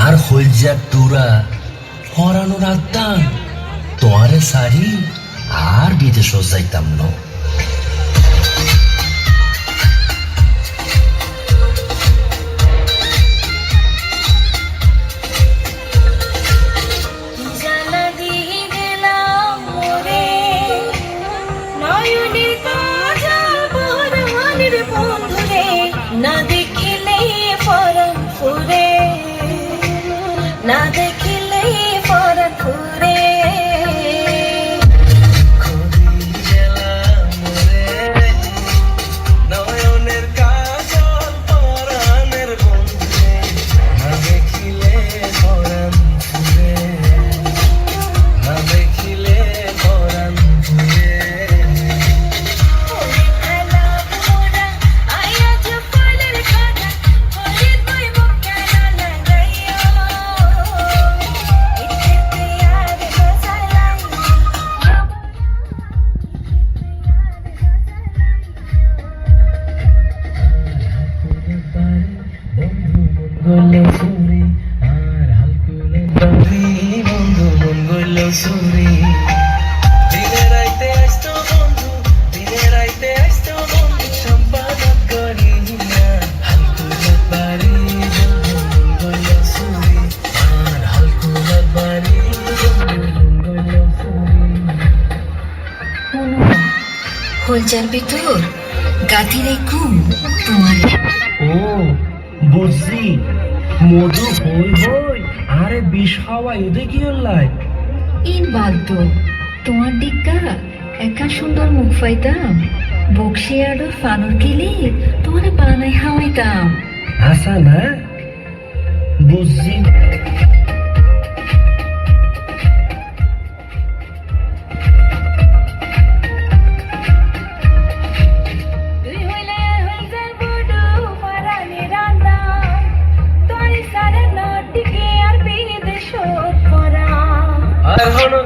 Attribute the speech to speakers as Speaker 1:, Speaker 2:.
Speaker 1: আর হইলজার টুরা হরানো রাখতাম তোমারে সারি আর বিদেশ যাইতাম না।
Speaker 2: না দেখিলে পরাণ ফুরে, না দেখিলে পরাণ ফুরে।
Speaker 1: নয়নের কাজল পরাণের বন্ধুরে, না দেখিলে পরাণ ফুরে, না দেখিলে পরাণ ফুরে।
Speaker 2: হলজার ভিতর গাথি রেখুম তোমার।
Speaker 1: ও বুঝছি, মধু হই হই আরে বিষ খাওয়া এদের কি হল্লাই?
Speaker 2: ইন বাদ্য তোমার দিকা একা সুন্দর মুখ পাইতাম, বক্সি আর ফানুর কিলি তোমার বানাই খাওয়াইতাম।
Speaker 1: আসা না বুঝছি। আর হলো